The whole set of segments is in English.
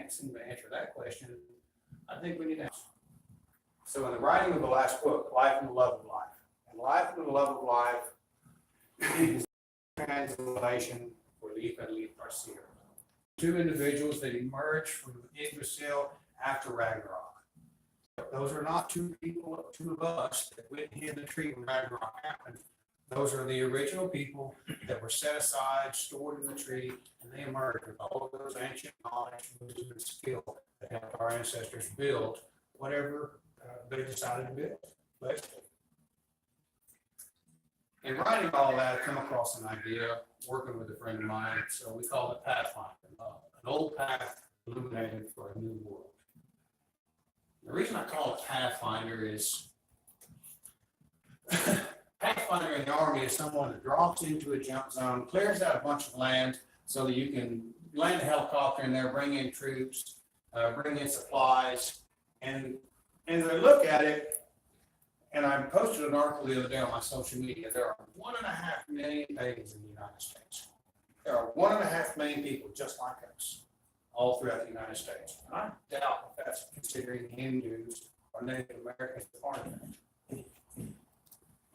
can't seem to answer that question, I think we need to ask. So in the writing of the last book, Life and the Love of Life, and Life and the Love of Life is translation for Leaf and Leaf Garcia. Two individuals that emerged from Yggdrasil after Ragnarok. Those are not two people, two of us that went in the tree when Ragnarok happened. Those are the original people that were set aside, stored in the tree, and they emerged with all of those ancient knowledge, wisdom, and skill that helped our ancestors build whatever they decided to build. Basically. In writing all that, I come across an idea, working with a friend of mine, so we call it Pathfinder, an old path illuminated for a new world. The reason I call it Pathfinder is Pathfinder in the Army is someone that drops into a jump zone, clears out a bunch of land so that you can land a helicopter in there, bring in troops, bring in supplies, and as I look at it, and I posted an article the other day on my social media, there are 1.5 million babies in the United States. There are 1.5 million people just like us, all throughout the United States. And I doubt if that's considering Hindus or Native Americans part of that.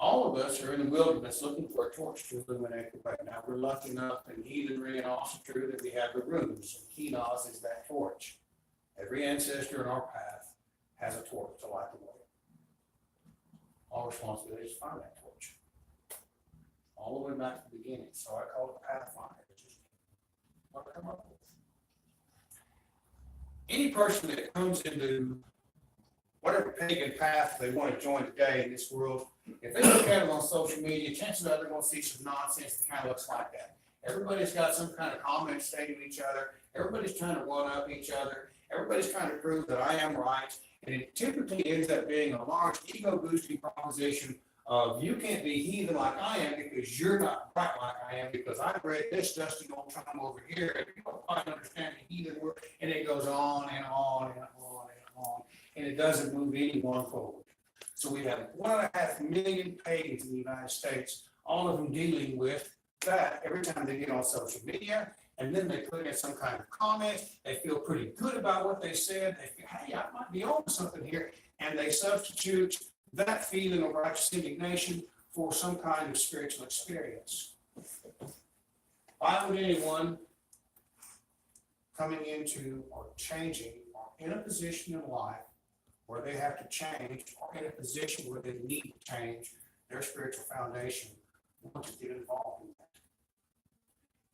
All of us are in the wilderness looking for a torch to illuminate the way. Now, we're lucky enough in heathenry and Asatru that we have the runes, and Kinas is that torch. Every ancestor in our path has a torch to light the way. Our responsibility is to find that torch. All the way back to the beginning. So I call it Pathfinder, which is what I come up with. Any person that comes into whatever pagan path they want to join today in this world, if they look at them on social media, chances are they're going to see some nonsense that kind of looks like that. Everybody's got some kind of comment stating each other. Everybody's trying to one-up each other. Everybody's trying to prove that I am right. And it typically ends up being a large ego-boosting proposition of you can't be heathen like I am because you're not right like I am because I've read this dusty old time over here and you don't quite understand the heathen word. And it goes on and on and on and on. And it doesn't move anyone forward. So we have 1.5 million pagans in the United States, all of them dealing with that every time they get on social media. And then they put in some kind of comment. They feel pretty good about what they said. They feel, hey, I might be on to something here. And they substitute that feeling of righteous indignation for some kind of spiritual experience. Why would anyone coming into or changing or in a position in life where they have to change or in a position where they need to change their spiritual foundation want to get involved in that?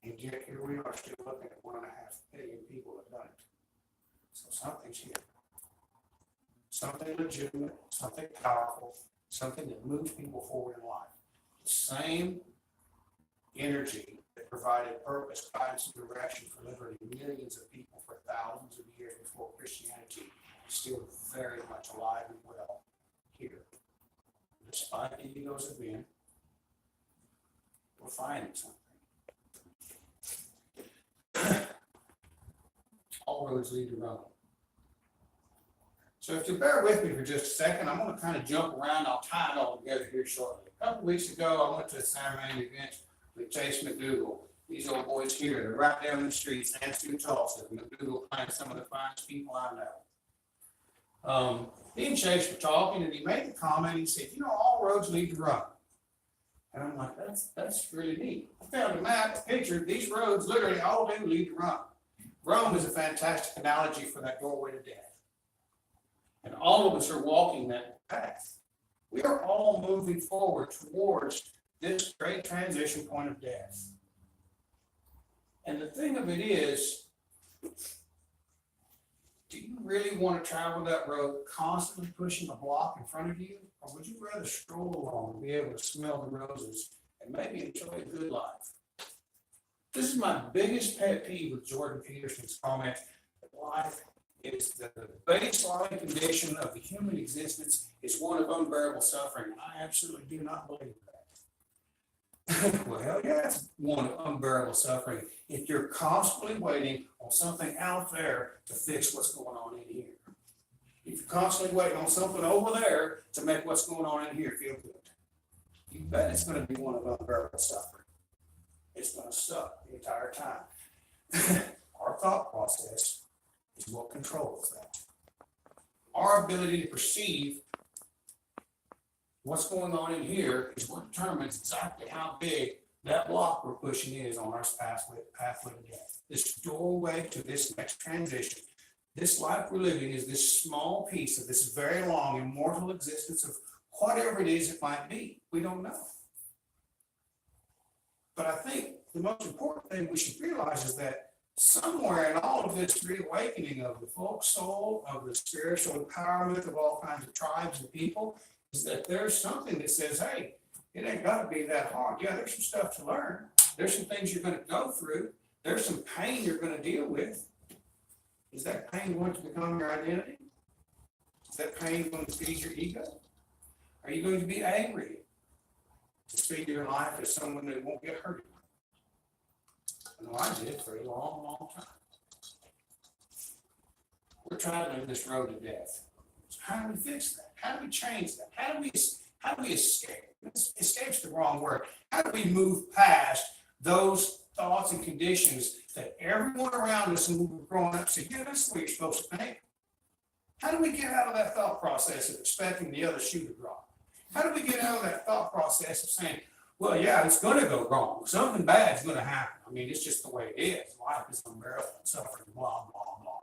And yet here we are still looking at 1.5 billion people that have done it. So something's here. Something legitimate, something powerful, something that moves people forward in life. The same energy that provided purpose, guidance, and direction for liberating millions of people for thousands of years before Christianity is still very much alive and well here. Despite the egos of men, we're finding something. All roads lead to Rome. So if you bear with me for just a second, I'm going to kind of jump around. I'll tie it all together here shortly. A couple of weeks ago, I went to a Saturday event with Chase McDougal. These old boys here, they're right down the street, Asatru, Tulsa. McDougal finds some of the finest people I know. He and Chase were talking, and he made the comment. He said, "You know, all roads lead to Rome." And I'm like, that's really neat. I found a map, a picture. These roads literally all do lead to Rome. Rome is a fantastic analogy for that doorway to death. And all of us are walking that path. We are all moving forward towards this great transition point of death. And the thing of it is, do you really want to travel that road constantly pushing a block in front of you? Or would you rather stroll along and be able to smell the roses and maybe enjoy a good life? This is my biggest pet peeve with Jordan Peterson's comment that life is the baseline condition of the human existence is one of unbearable suffering. I absolutely do not believe that. Well, hell yeah, it's one of unbearable suffering if you're constantly waiting on something out there to fix what's going on in here. If you're constantly waiting on something over there to make what's going on in here feel good, you bet it's going to be one of unbearable suffering. It's going to suck the entire time. Our thought process is what controls that. Our ability to perceive what's going on in here is what determines exactly how big that block we're pushing is on our pathway to death. This doorway to this next transition. This life we're living is this small piece of this very long immortal existence of whatever it is it might be. We don't know. But I think the most important thing we should realize is that somewhere in all of this reawakening of the folk soul, of the spiritual empowerment of all kinds of tribes and people, is that there's something that says, hey, it ain't got to be that hard. Yeah, there's some stuff to learn. There's some things you're going to go through. There's some pain you're going to deal with. Is that pain going to become your identity? Is that pain going to feed your ego? Are you going to be angry to speak your life as someone that won't get hurt? I know I did for a long, long time. We're traveling this road to death. So how do we fix that? How do we change that? How do we escape? Escape's the wrong word. How do we move past those thoughts and conditions that everyone around us when we were growing up said, yeah, that's the way you're supposed to think? How do we get out of that thought process of expecting the other shoe to drop? How do we get out of that thought process of saying, well, yeah, it's going to go wrong. Something bad is going to happen. I mean, it's just the way it is. Life is unbearable and suffering, blah, blah, blah,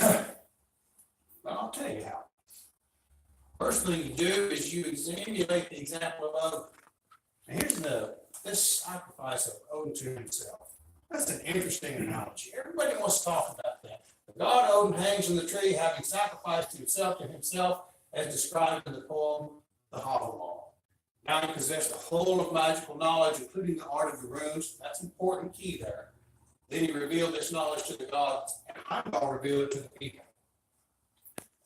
blah. But I'll tell you how. First thing you do is you emulate the example of Odin. And here's this sacrifice of Odin to himself. That's an interesting analogy. Everybody wants to talk about that. The god Odin hangs in the tree, having sacrificed himself, as described in the poem, The Havamal. Now he possessed the whole of magical knowledge, including the art of the runes. That's an important key there. Then he revealed this knowledge to the gods, and I'm going to reveal it to the people.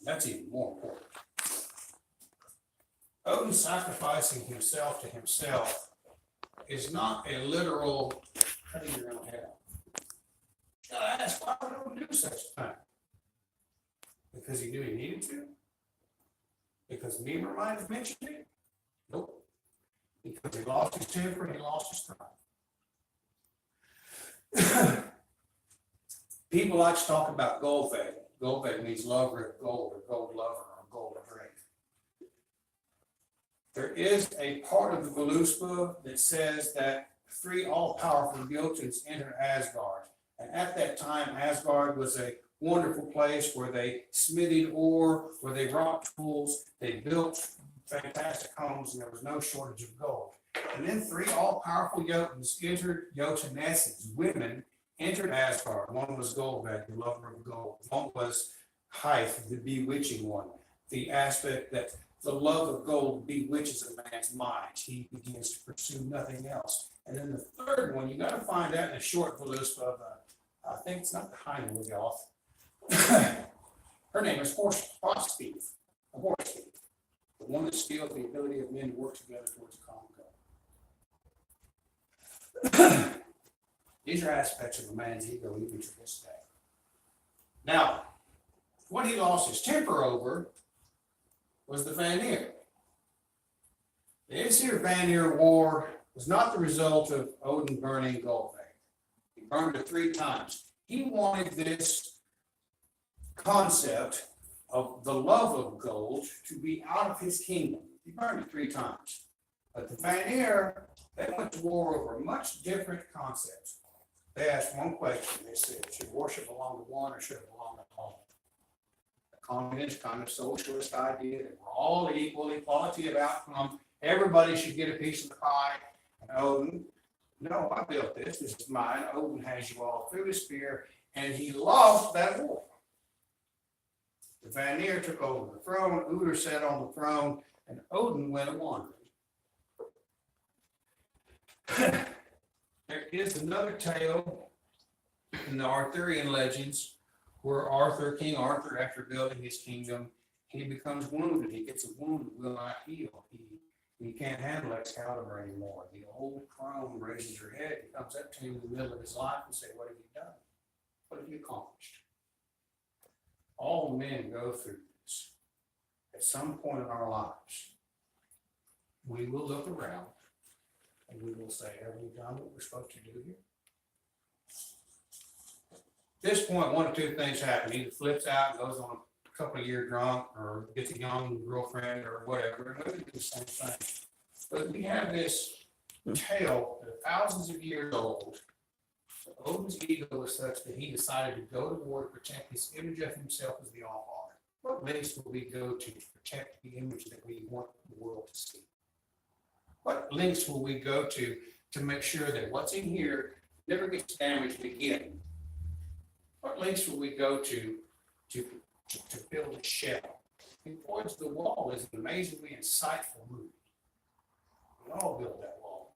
That's even more important. Odin sacrificing himself to himself is not a literal cutting your own head off. You gotta ask, why would Odin do such a thing? Because he knew he needed to? Because Mimir might have mentioned it? Nope. Because he lost his temper and he lost his pride. People like to talk about gold begging. Gold begging means lover of gold, or gold lover, or gold of drink. There is a part of the Voluspa that says that 3 all-powerful Wiltons entered Asgard. And at that time, Asgard was a wonderful place where they smithied ore, where they wrought tools, they built fantastic homes, and there was no shortage of gold. And then 3 all-powerful Jotuns entered, Jotunesses, women, entered Asgard. One was Goldbag, the lover of gold. One was Hythe, the bewitching one. The aspect that the love of gold bewitches a man's mind. He begins to pursue nothing else. And then the third one, you got to find out in a short Voluspa of, I think it's not the Heimdallr. Her name is Horse Thief, a horse thief, the one that steals the ability of men to work together towards a common goal. These are aspects of a man's ego even to this day. Now, what he lost his temper over was the Vanir. The Aesir-Vanir War was not the result of Odin burning Goldberg. He burned it 3 times. He wanted this concept of the love of gold to be out of his kingdom. He burned it 3 times. But the Vanir, they went to war over much different concepts. They asked one question. They said, should worship belong to one or should it belong to all? The communist kind of socialist idea that we're all equal, equality of outcome, everybody should get a piece of the pie. And Odin, no, I built this. This is mine. Odin has you all through his spear, and he lost that war. The Vanir took over the throne. Uther sat on the throne, and Odin went a-wandering. There is another tale in the Arthurian legends where King Arthur, after building his kingdom, he becomes wounded. He gets a wound that will not heal. He can't handle Excalibur anymore. The old crone raises her head. He comes up to him in the middle of his life and says, what have you done? What have you accomplished? All men go through this. At some point in our lives, we will look around and we will say, have we done what we're supposed to do here? this point, one of two things happen. Either flips out and goes on a couple of year drunk, or gets a young girlfriend or whatever, and we do the same thing. But we have this tale that thousands of years old. Odin's ego was such that he decided to go to war to protect his image of himself as the All-Father. What lengths will we go to protect the image that we want the world to see? What lengths will we go to make sure that what's in here never gets damaged again? What lengths will we go to build a shell? And Towards the Wall is an amazingly insightful movie. We all build that wall.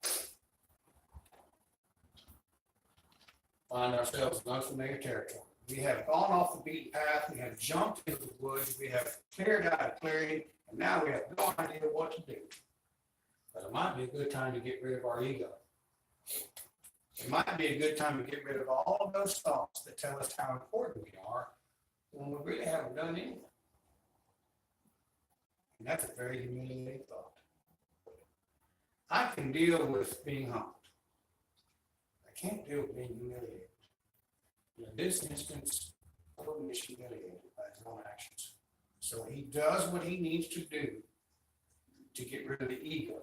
Find ourselves in unfamiliar territory. We have gone off the beaten path. We have jumped into the woods. We have cleared out a clearing, and now we have no idea what to do. But it might be a good time to get rid of our ego. It might be a good time to get rid of all of those thoughts that tell us how important we are when we really haven't done anything. And that's a very humiliating thought. I can deal with being humbled. I can't deal with being humiliated. In this instance, Odin is humiliated by his own actions. So he does what he needs to do to get rid of the ego,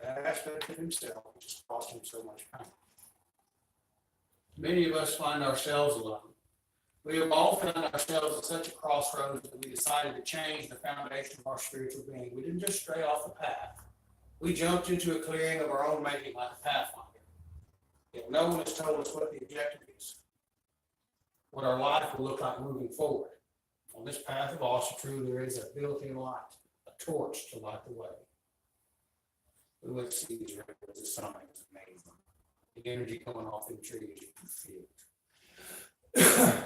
that aspect of himself, which has cost him so much pain. Many of us find ourselves alone. We have all found ourselves at such a crossroads that we decided to change the foundation of our spiritual being. We didn't just stray off the path. We jumped into a clearing of our own making like a Pathfinder. Yet no one has told us what the objective is, what our life will look like moving forward. On this path of Asatru, there is a built-in light, a torch to light the way. We went to see these rivers this summer. It was amazing. The energy coming off the trees, you can feel it.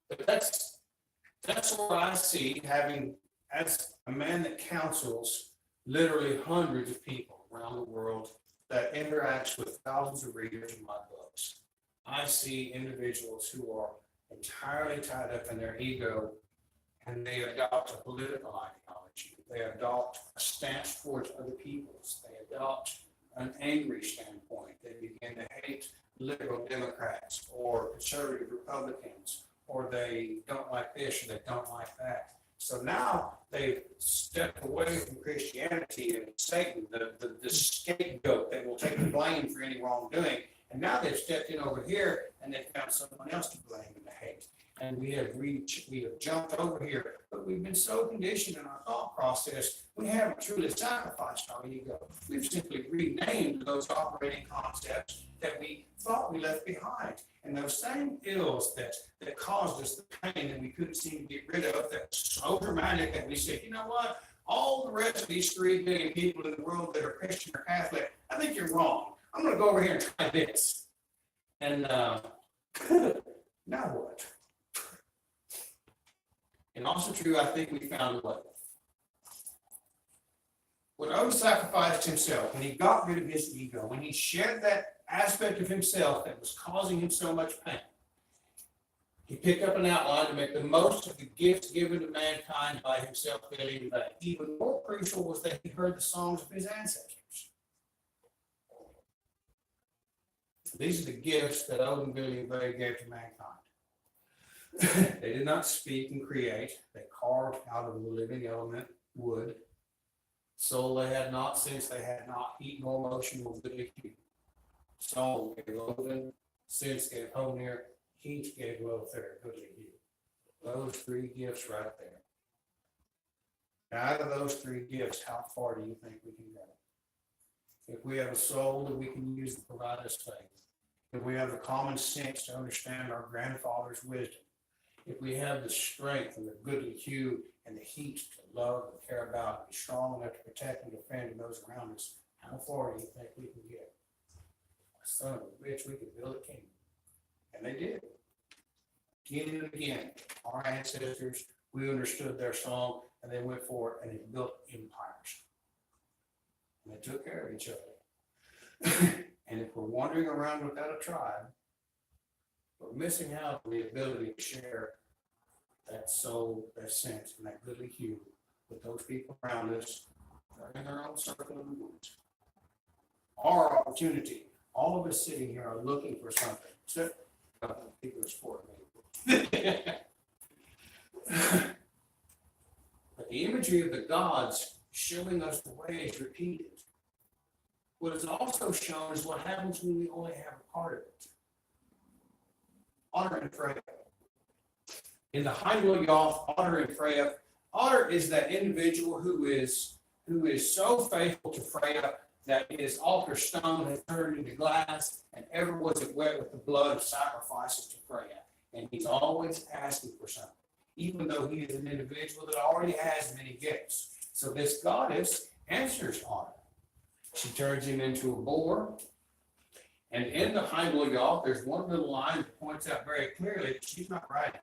But that's what I see, having, as a man that counsels literally hundreds of people around the world, that interacts with thousands of readers in my books. I see individuals who are entirely tied up in their ego, and they adopt a political ideology. They adopt a stance towards other peoples. They adopt an angry standpoint. They begin to hate liberal Democrats or conservative Republicans, or they don't like this or they don't like that. So now they've stepped away from Christianity and Satan, the scapegoat that will take the blame for any wrongdoing. And now they've stepped in over here and they've found someone else to blame and to hate. And we have jumped over here, but we've been so conditioned in our thought process, we haven't truly sacrificed our ego. We've simply renamed those operating concepts that we thought we left behind. And those same ills that caused us the pain that we couldn't seem to get rid of, that was so dramatic that we said, you know what, all the rest of these 3 billion people in the world that are Christian or Catholic, I think you're wrong. I'm going to go over here and try this. And now what? And also true, I think we found a way. When Odin sacrificed himself, when he got rid of his ego, when he shed that aspect of himself that was causing him so much pain, he picked up an outline to make the most of the gifts given to mankind by himself feeling that even more crucial was that he heard the songs of his ancestors. These are the gifts that Odin gave to mankind. They did not speak and create. They carved out of the living element, wood. Soul they had not, sense they had not, heat nor motion was goodly hue. Soul gave Odin, sense gave Honir, heat gave Lothar, goodly hue. Those 3 gifts right there. Now, out of those 3 gifts, how far do you think we can go? If we have a soul that we can use to provide us faith, if we have the common sense to understand our grandfather's wisdom, if we have the strength and the goodly hue and the heat to love and care about and be strong enough to protect and defend those around us, how far do you think we can get? Son of a bitch, we could build a kingdom. And they did. Again and again, our ancestors, we understood their song and they went for it and they built empires. And they took care of each other. And if we're wandering around without a tribe, we're missing out on the ability to share that soul, that sense, and that goodly hue with those people around us that are in their own circle of the woods. Our opportunity, all of us sitting here are looking for something. So People are sporting me. But the imagery of the gods showing us the way is repeated. What is also shown is what happens when we only have a part of it. Otter and Freya. In the Heimdall, Otter and Freya, Otter is that individual who is so faithful to Freya that his altar stone has turned into glass, and ever was it wet with the blood of sacrifices to Freya. And he's always asking for something, even though he is an individual that already has many gifts. So this goddess answers Otter. She turns him into a boar. And in the Heimdall, there's one little line that points out very clearly that she's not writing.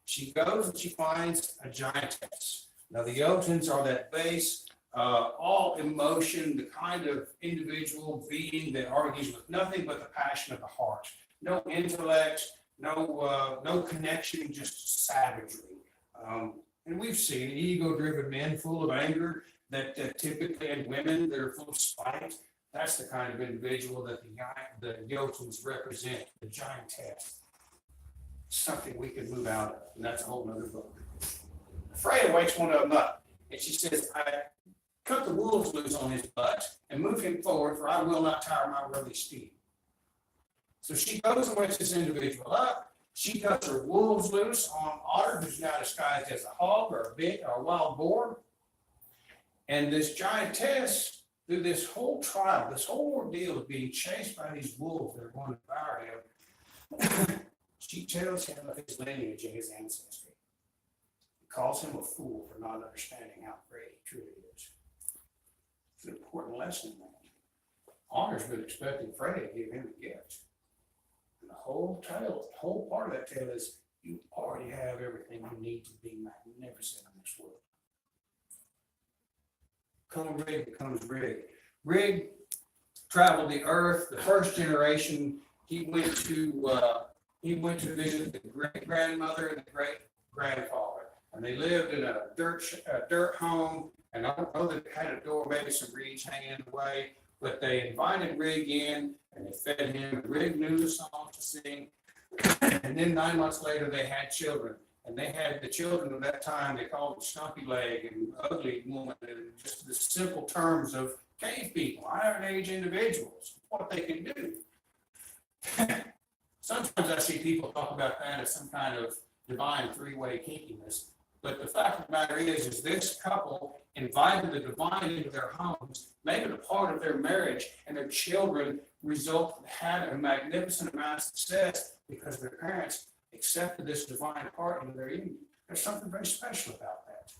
She goes and she finds a giantess. Now the Jotuns are that base, all emotion, the kind of individual being that argues with nothing but the passion of the heart. No intellect, no connection, just savagery. And we've seen ego-driven men full of anger that typically, and women that are full of spite. That's the kind of individual that the Jotuns represent, the giantess. Something we can move out of, and that's a whole other book. Freya wakes one of them up, and she says, I cut the wolves loose on his butt and move him forward, for I will not tire my ruddy steed. So she goes and wakes this individual up. She cuts her wolves loose on Otter, who's now disguised as a hog or a wild boar. And this giantess, through this whole trial, this whole ordeal of being chased by these wolves that are going to devour him, she tells him of his lineage and his ancestry. He calls him a fool for not understanding how great he truly is. It's an important lesson in that. Otter's been expecting Freya to give him a gift. And the whole part of that tale is you already have everything you need to be magnificent in this world. Cohen Rig becomes Rig. Rig traveled the earth. The first generation, he went to visit the great grandmother and the great grandfather, and they lived in a dirt home. And I don't know that they had a door, maybe some reeds hanging in the way, but they invited Rig in and they fed him. Rig knew the songs to sing, and then 9 months later they had children. And they had the children of that time, they called them Stumpy Leg and Ugly Woman, and just the simple terms of cave people, Iron Age individuals, what they can do. Sometimes I see people talk about that as some kind of divine three-way kinkiness. But the fact of the matter is this couple invited the divine into their homes, made it a part of their marriage, and their children had a magnificent amount of success because their parents accepted this divine part into their union. There's something very special about that.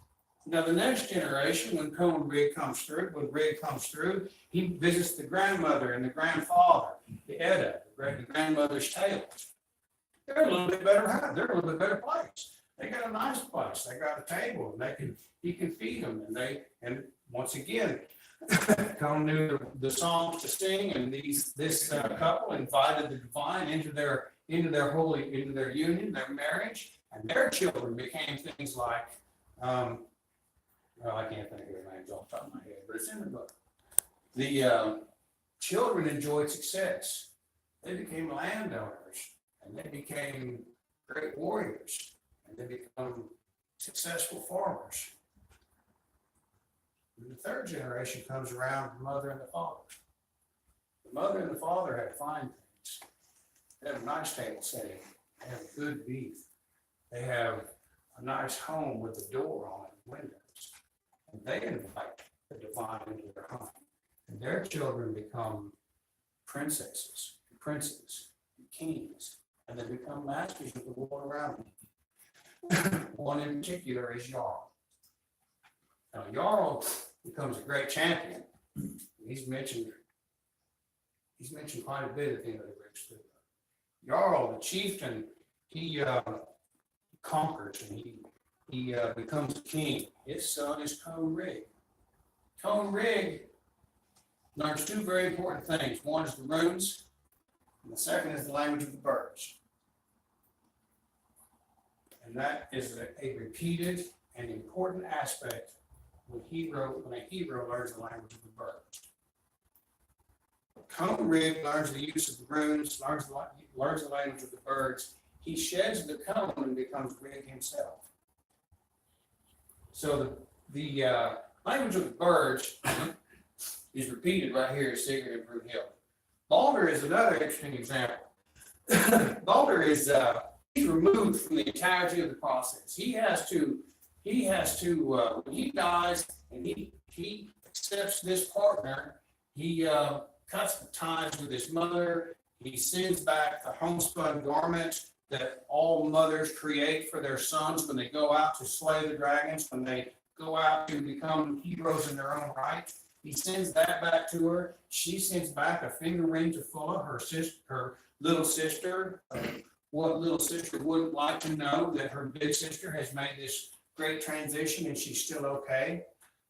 Now, the next generation, when Rig comes through, he visits the grandmother and the grandfather, the Edda, the grandmother's tales. They're a little bit better. They're a little bit better place. They got a nice place. They got a table, and he can feed them. And once again, Cohen knew the songs to sing, and this couple invited the divine into their union, their marriage, and their children became things like, I can't think of their names off the top of my head, but it's in the book. The children enjoyed success. They became landowners, and they became great warriors, and they become successful farmers. And the third generation comes around, the mother and the father. The mother and the father had fine things. They have a nice table setting. They have good beef. They have a nice home with a door on it, windows. And they invite the divine into their home. And their children become princesses, princes, and kings. And they become masters of the world around them. One in particular is Jarl. Now, Jarl becomes a great champion. He's mentioned quite a bit at the end of the Greek story. Jarl, the chieftain, he conquers and he becomes king. His son is Cohen Rig. Cohen Rig learns two very important things. One is the runes, and the second is the language of the birds. And that is a repeated and important aspect when a hero learns the language of the birds. Cohen Rig learns the use of the runes, learns the learns the language of the birds, he sheds the cone and becomes big himself. So the language of the birds is repeated right here in Sigurd and Brunhild. Balder is another interesting example. Balder is he's removed from the entirety of the process. He has to when he dies and he accepts this partner, he cuts the ties with his mother. He sends back the homespun garment that all mothers create for their sons when they go out to slay the dragons, when they go out to become heroes in their own right. He sends that back to her. She sends back a finger ring to Fulla, her little sister. What little sister wouldn't like to know that her big sister has made this great transition and she's still okay?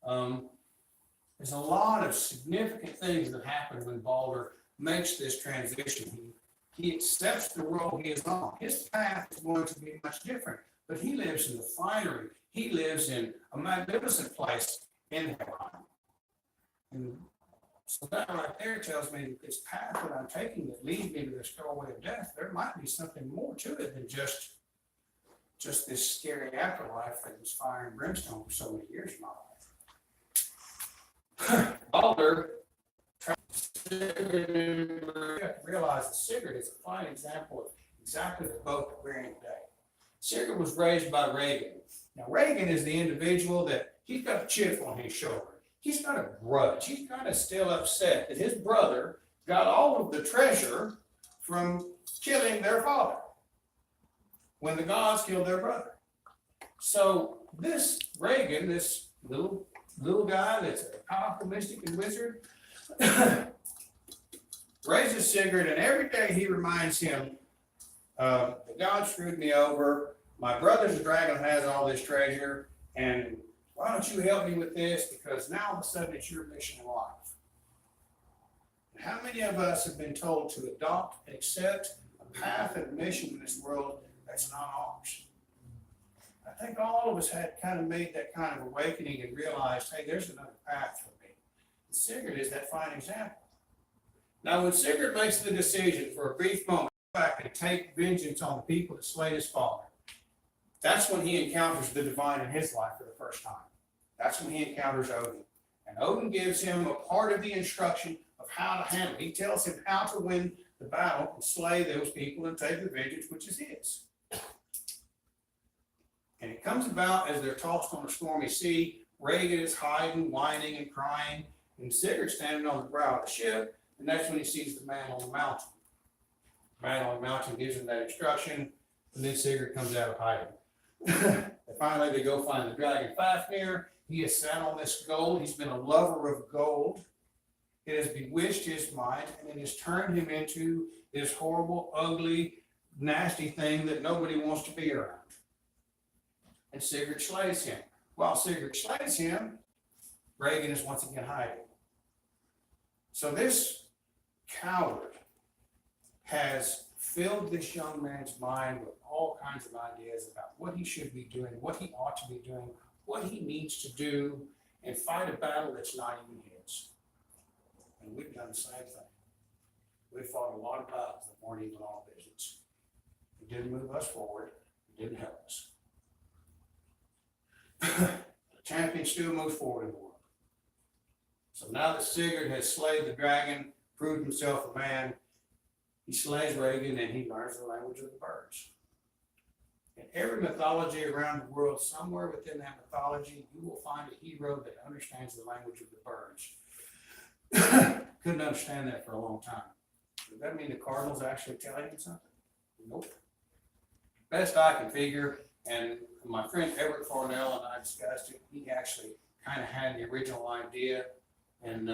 There's a lot of significant things that happen when Balder makes this transition. He accepts the role he is on. His path is going to be much different, but he lives in the finery. He lives in a magnificent place in Helheim. And so that right there tells me that this path that I'm taking that leads me to this doorway of death, there might be something more to it than just this scary afterlife that was fire and brimstone for so many years in my life. Balder realize that Sigurd is a fine example of exactly the boat that we're in today. Sigurd was raised by Regan. Now, Regan is the individual that he's got a chip on his shoulder. He's got a grudge. He's kind of still upset that his brother got all of the treasure from killing their father when the gods killed their brother. So this Regan, this little guy that's a powerful mystic and wizard, raises Sigurd, and every day he reminds him, the God screwed me over. My brother's dragon has all this treasure, and why don't you help me with this? Because now all of a sudden it's your mission in life. And how many of us have been told to adopt and accept a path and a mission in this world that's not ours? I think all of us had kind of made that kind of awakening and realized, hey, there's another path for me. And Sigurd is that fine example. Now, when Sigurd makes the decision for a brief moment to go back and take vengeance on the people that slayed his father, that's when he encounters the divine in his life for the first time. That's when he encounters Odin. And Odin gives him a part of the instruction of how to handle it. He tells him how to win the battle and slay those people and take the vengeance, which is his. And it comes about as they're tossed on a stormy sea. Regan is hiding, whining, and crying, and Sigurd standing on the brow of the ship, and that's when he sees the man on the mountain. The man on the mountain gives him that instruction, and then Sigurd comes out of hiding. And finally, they go find the dragon Fafnir. He has sat on this gold. He's been a lover of gold. It has bewitched his mind, and it has turned him into this horrible, ugly, nasty thing that nobody wants to be around. And Sigurd slays him. While Sigurd slays him, Regan is once again hiding. So this coward has filled this young man's mind with all kinds of ideas about what he should be doing, what he ought to be doing, what he needs to do, and fight a battle that's not even his. And we've done the same thing. We fought a lot of battles that weren't even our business. It didn't move us forward. It didn't help us. The champion still moves forward in the world. So now that Sigurd has slayed the dragon, proved himself a man, he slays Regan and he learns the language of the birds. In every mythology around the world, somewhere within that mythology, you will find a hero that understands the language of the birds. Couldn't understand that for a long time. Does that mean the Cardinals actually telling him something? Nope. Best I can figure, and my friend Everett Farnell and I discussed it, he actually kind of had the original idea and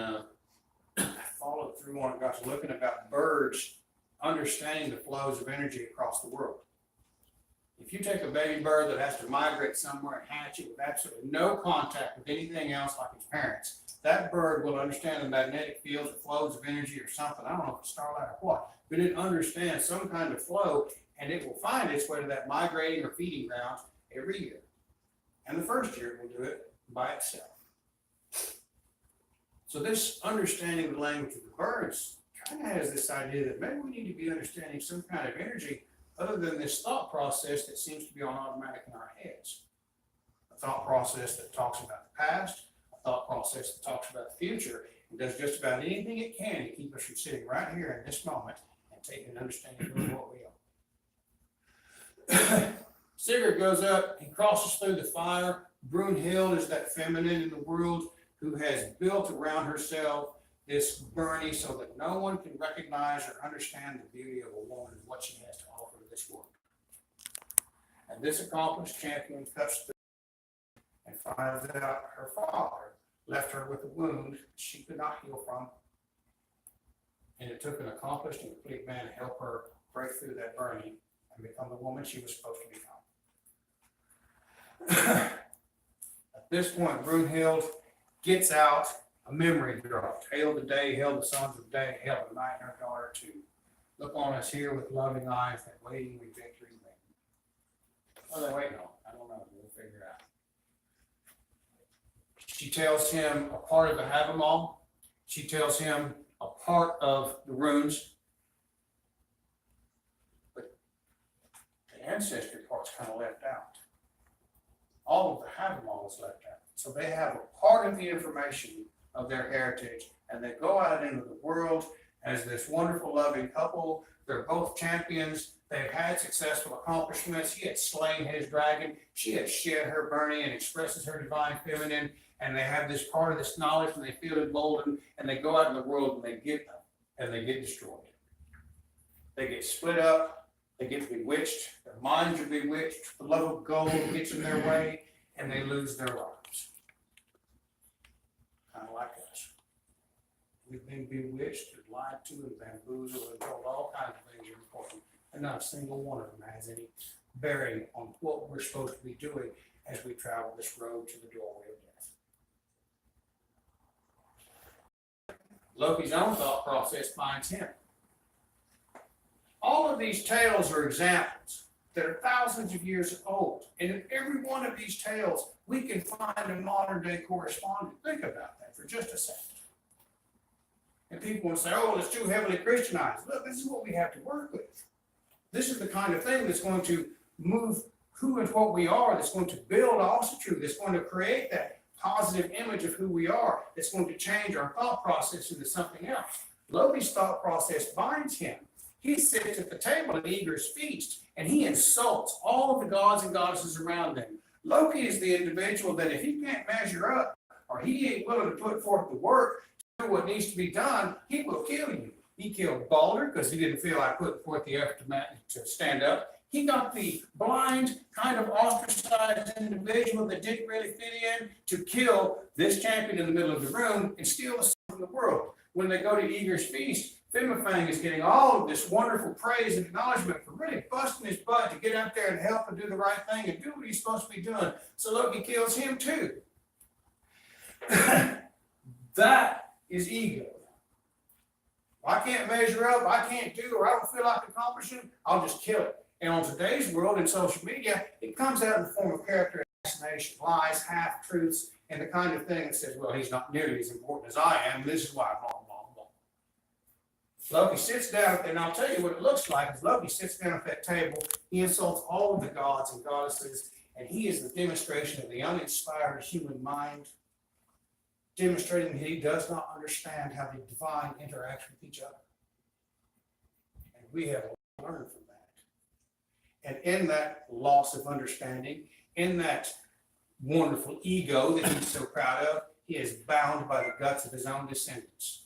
followed through on it, got to looking about birds understanding the flows of energy across the world. If you take a baby bird that has to migrate somewhere and hatch it with absolutely no contact with anything else like its parents, that bird will understand the magnetic fields or flows of energy or something. I don't know if it's starlight or what, but it understands some kind of flow, and it will find its way to that migrating or feeding ground every year. And the first year it will do it by itself. So this understanding the language of the birds kind of has this idea that maybe we need to be understanding some kind of energy other than this thought process that seems to be on automatic in our heads. A thought process that talks about the past, a thought process that talks about the future, and does just about anything it can to keep us from sitting right here in this moment and taking an understanding of what we are. Sigurd goes up, he crosses through the fire. Brunhild is that feminine in the world who has built around herself this burning so that no one can recognize or understand the beauty of a woman and what she has to offer to this world. And this accomplished champion cuts through and finds out her father left her with a wound she could not heal from. And it took an accomplished and complete man to help her break through that burning and become the woman she was supposed to become. At this point, Brunhild gets out a memory drop. Hail the day, hail the sons of day, hail the night, and her daughter too. Look on us here with loving eyes that waiting with victory waiting. What are they waiting on? I don't know. We'll figure it out. She tells him a part of the Havamal. She tells him a part of the runes. But the ancestry part's kind of left out. All of the Havamal is left out. So they have a part of the information of their heritage, and they go out into the world as this wonderful, loving couple. They're both champions. They've had successful accomplishments. He had slain his dragon. She had shed her burning and expresses her divine feminine, and they have this part of this knowledge, and they feel emboldened, and they go out in the world, and they get destroyed. They get split up. They get bewitched. Their minds are bewitched. The love of gold gets in their way, and they lose their lives. Kind of like us. We've been bewitched and lied to and bamboozled and told all kinds of things are important, and not a single one of them has any bearing on what we're supposed to be doing as we travel this road to the doorway of death. Loki's own thought process finds him. All of these tales are examples that are thousands of years old, and in every one of these tales, we can find a modern day correspondent. Think about that for just a second. And people will say, oh, it's too heavily Christianized. Look, this is what we have to work with. This is the kind of thing that's going to move who and what we are, that's going to build Asatru, that's going to create that positive image of who we are, that's going to change our thought process into something else. Loki's thought process binds him. He sits at the table at Ygri's feast, and he insults all of the gods and goddesses around him. Loki is the individual that if he can't measure up, or he ain't willing to put forth the work to do what needs to be done, he will kill you. He killed Balder because he didn't feel like putting forth the effort to stand up. He got the blind, kind of ostracized individual that didn't really fit in to kill this champion in the middle of the room and steal the sun from the world. When they go to Ygri's feast, Fimbulfang is getting all of this wonderful praise and acknowledgement for really busting his butt to get out there and help and do the right thing and do what he's supposed to be doing. So Loki kills him too. That is ego. I can't measure up, I can't do, or I don't feel like accomplishing, I'll just kill it. And on today's world in social media, it comes out in the form of character assassination, lies, half-truths, and the kind of thing that says, well, he's not nearly as important as I am, this is why, blah, blah, blah. Loki sits down, and I'll tell you what it looks like, is Loki sits down at that table, he insults all of the gods and goddesses, and he is the demonstration of the uninspired human mind, demonstrating that he does not understand how the divine interacts with each other. And we have to learn from that. And in that loss of understanding, in that wonderful ego that he's so proud of, he is bound by the guts of his own descendants.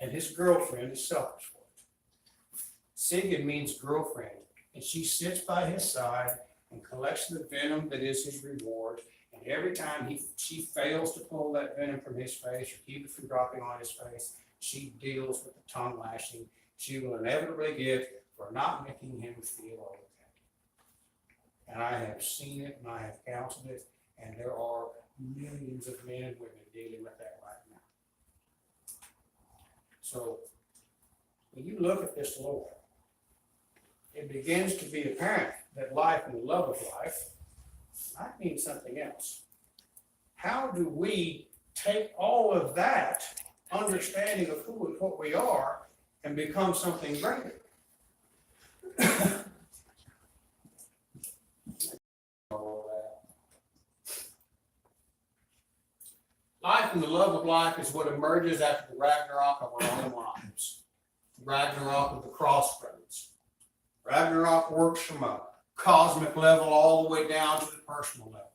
And his girlfriend is selfish for it. Sigyn means girlfriend, and she sits by his side and collects the venom that is his reward. And every time she fails to pull that venom from his face or keep it from dropping on his face, she deals with the tongue lashing she will inevitably get for not making him feel okay. And I have seen it and I have counseled it, and there are millions of men and women dealing with that right now. So when you look at this lore, it begins to be apparent that life and the love of life might mean something else. How do we take all of that understanding of who and what we are and become something greater. Life and the love of life is what emerges after the Ragnarok of our own lives. Ragnarok of the crossroads. Ragnarok works from a cosmic level all the way down to the personal level.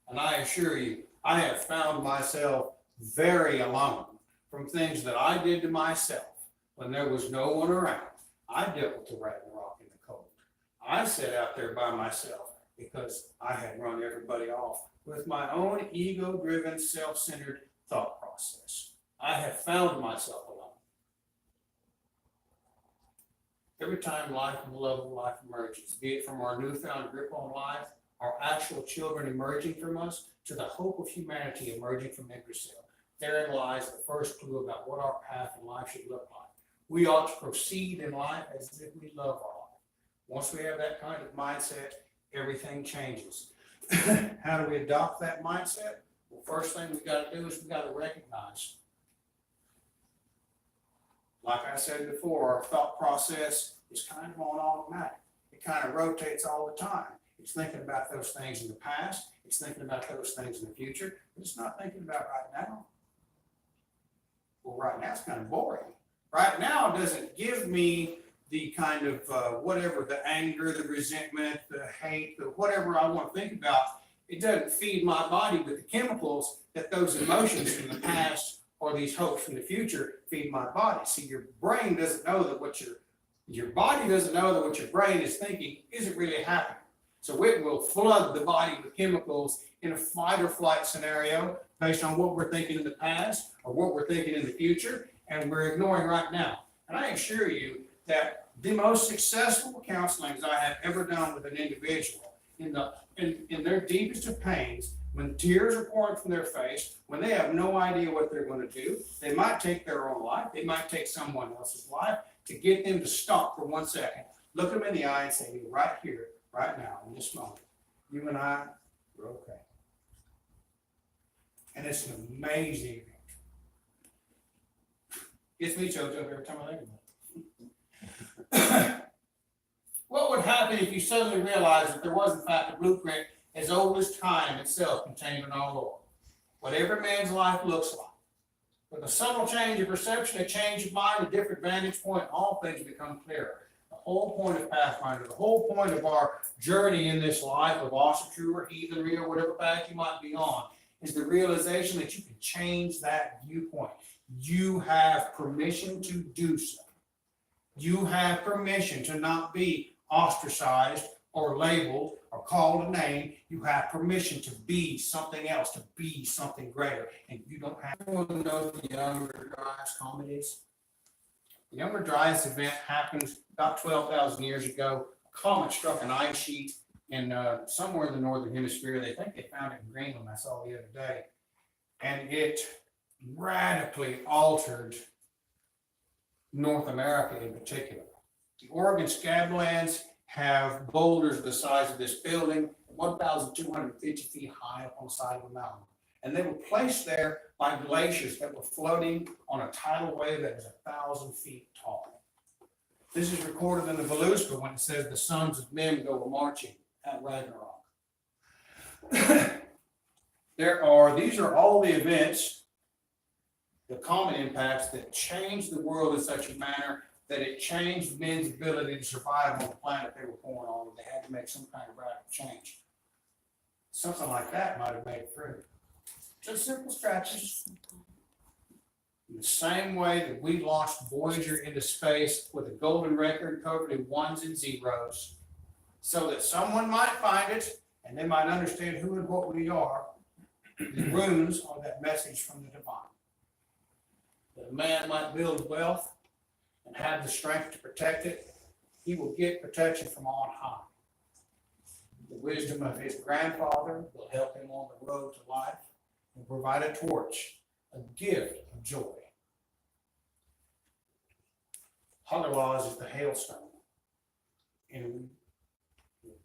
And I assure you, I have found myself very alone from things that I did to myself when there was no one around. I dealt with the Ragnarok in the cold. I sat out there by myself because I had run everybody off with my own ego-driven, self-centered thought process. I have found myself alone. Every time life and the love of life emerges, be it from our newfound grip on life, our actual children emerging from us, to the hope of humanity emerging from Yggdrasil, therein lies the first clue about what our path in life should look like. We ought to proceed in life as if we love our life. Once we have that kind of mindset, everything changes. How do we adopt that mindset? Well, first thing we got to do is we got to recognize, like I said before, our thought process is kind of on automatic. It kind of rotates all the time. It's thinking about those things in the past. It's thinking about those things in the future. But it's not thinking about right now. Well, right now it's kind of boring. Right now doesn't give me the kind of whatever, the anger, the resentment, the hate, the whatever I want to think about. It doesn't feed my body with the chemicals that those emotions from the past or these hopes from the future feed my body. See, your brain doesn't know that what your body doesn't know that what your brain is thinking isn't really happening. So it will flood the body with chemicals in a fight or flight scenario based on what we're thinking in the past or what we're thinking in the future, and we're ignoring right now. And I assure you that the most successful counselings I have ever done with an individual in their deepest of pains, when tears are pouring from their face, when they have no idea what they're going to do, they might take their own life, they might take someone else's life, to get them to stop for 1 second, look them in the eye and say, right here, right now, in this moment, you and I, we're okay. And it's an amazing thing. Gets me choked up every time I think about it. What would happen if you suddenly realized that there was, in fact, a blueprint as old as time itself contained in our Lord? What every man's life looks like. With a subtle change of perception, a change of mind, a different vantage point, all things become clearer. The whole point of Pathfinder, the whole point of our journey in this life of Asatru or heathenry or whatever path you might be on, is the realization that you can change that viewpoint. You have permission to do so. You have permission to not be ostracized or labeled or called a name. You have permission to be something else, to be something greater. And you don't have to know the Younger Dryas comet is. The Younger Dryas event happened about 12,000 years ago. A comet struck an ice sheet in somewhere in the northern hemisphere. They think they found it in Greenland, I saw the other day. And it radically altered North America in particular. The Oregon Scablands have boulders the size of this building, 1,250 feet high up on the side of a mountain. And they were placed there by glaciers that were floating on a tidal wave that was 1,000 feet tall. This is recorded in the Voluspá when it says the sons of men go marching at Ragnarok. These are all the events, the common impacts that changed the world in such a manner that it changed men's ability to survive on the planet they were born on, and they had to make some kind of radical change. Something like that might have made it through. Just simple strategies. In the same way that we launched Voyager into space with a golden record covered in ones and zeros, so that someone might find it and they might understand who and what we are, the runes are that message from the divine. That a man might build wealth and have the strength to protect it, he will get protection from on high. The wisdom of his grandfather will help him on the road to life and provide a torch, a gift of joy. Hagalaz is the hailstone. And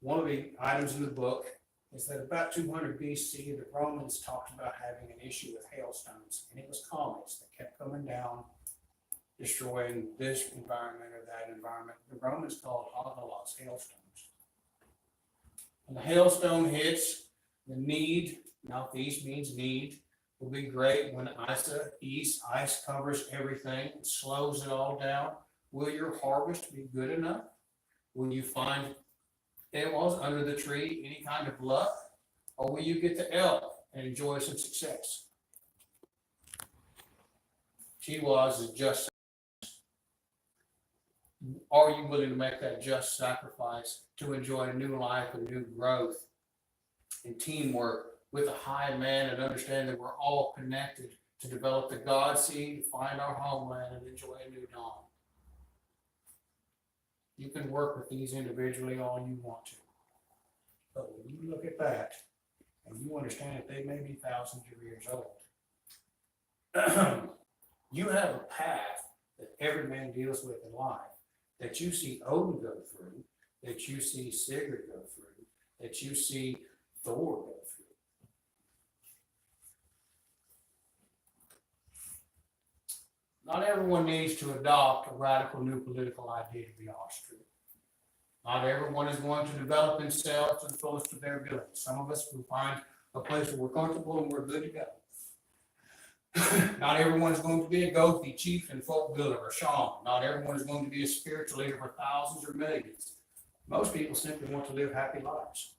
one of the items in the book is that about 200 BC, the Romans talked about having an issue with hailstones, and it was comets that kept coming down, destroying this environment or that environment. The Romans called hagalos hailstones. When the hailstone hits, the need, northeast means need, will be great when ice covers everything, it slows it all down. Will your harvest be good enough? Will you find animals under the tree, any kind of luck? Or will you get the elk and enjoy some success? Chihuahuas is just. Are you willing to make that just sacrifice to enjoy a new life, a new growth, and teamwork with a high man, and understand that we're all connected to develop the God seed, find our homeland, and enjoy a new dawn? You can work with these individually all you want to. But when you look at that and you understand that they may be thousands of years old, you have a path that every man deals with in life, that you see Odin go through, that you see Sigurd go through, that you see Thor go through. Not everyone needs to adopt a radical new political idea to be Asatru. Not everyone is going to develop themselves to the fullest of their ability. Some of us will find a place where we're comfortable and we're good to go. Not everyone is going to be a Gothi, chieftain, folk builder, or shaman. Not everyone is going to be a spiritual leader for thousands or millions. Most people simply want to live happy lives.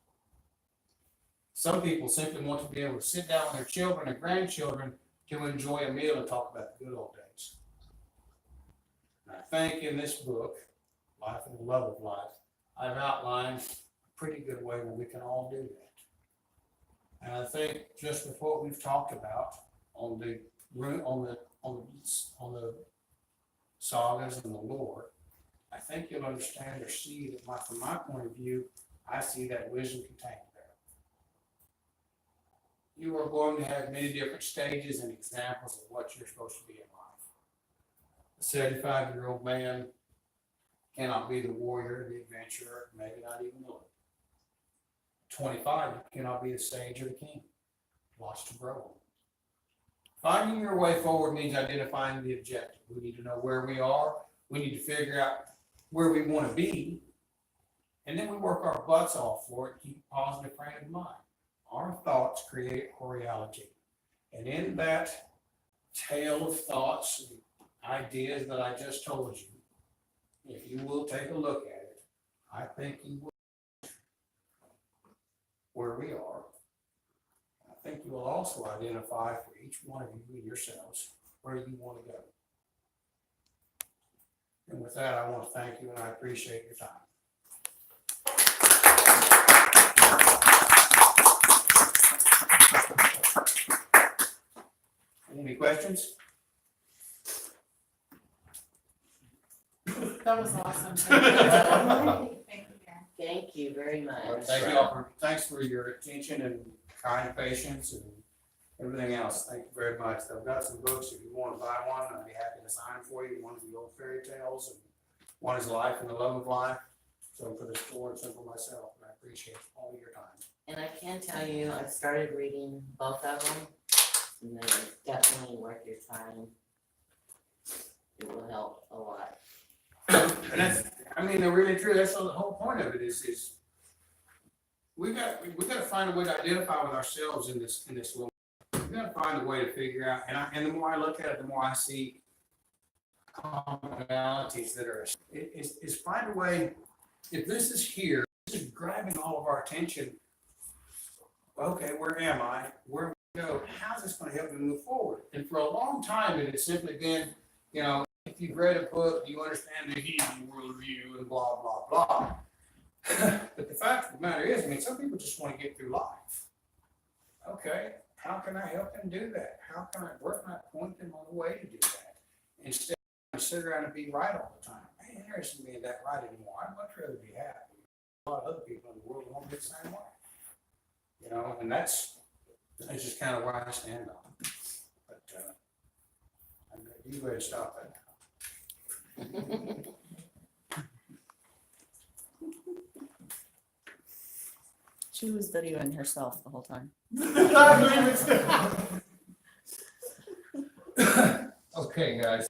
Some people simply want to be able to sit down with their children and grandchildren to enjoy a meal and talk about the good old days. And I think in this book, Life and the Love of Life, I've outlined a pretty good way where we can all do that. And I think just with what we've talked about on the sagas and the lore, I think you'll understand or see that from my point of view, I see that wisdom contained there. You are going to have many different stages and examples of what you're supposed to be in life. A 75-year-old man cannot be the warrior, the adventurer, maybe not even the Lord. 25, you cannot be the sage or the king. Lots to grow. Finding your way forward means identifying the objective. We need to know where we are. We need to figure out where we want to be. And then we work our butts off for it, keep a positive frame of mind. Our thoughts create our reality. And in that tale of thoughts and ideas that I just told you, if you will take a look at it, I think you will where we are. I think you will also identify for each one of you and yourselves where you want to go. And with that, I want to thank you and I appreciate your time. Any questions? That was awesome. Thank you. Thank you very much. Thank you all thanks for your attention and kind patience and everything else. Thank you very much. I've got some books. If you want to buy one, I'd be happy to sign for you. One is the old fairy tales, and one is Life and the Love of Life. So for the store and some for myself, and I appreciate all your time. And I can tell you, I've started reading both of them, and they're definitely worth your time. It will help a lot. And that's, I mean, they're really true. That's the whole point of it is we got to find a way to identify with ourselves in this world. We got to find a way to figure out. And the more I look at it, the more I see commonalities that are. Is find a way. If this is here, this is grabbing all of our attention. Okay, where am I? Where do we go? How's this going to help me move forward? And for a long time, it has simply been, if you've read a book, you understand the Hebrew worldview and blah, blah, blah. But the fact of the matter is, some people just want to get through life. Okay, how can I help them do that? Where can I point them on the way to do that? Instead of sit around and be right all the time. I ain't interested in being that right anymore. I'd much rather be happy. A lot of other people in the world won't be the same way. And that's just kind of where I stand on it. But you go ahead and stop that. She was videoing herself the whole time. I believe it's- Okay, guys,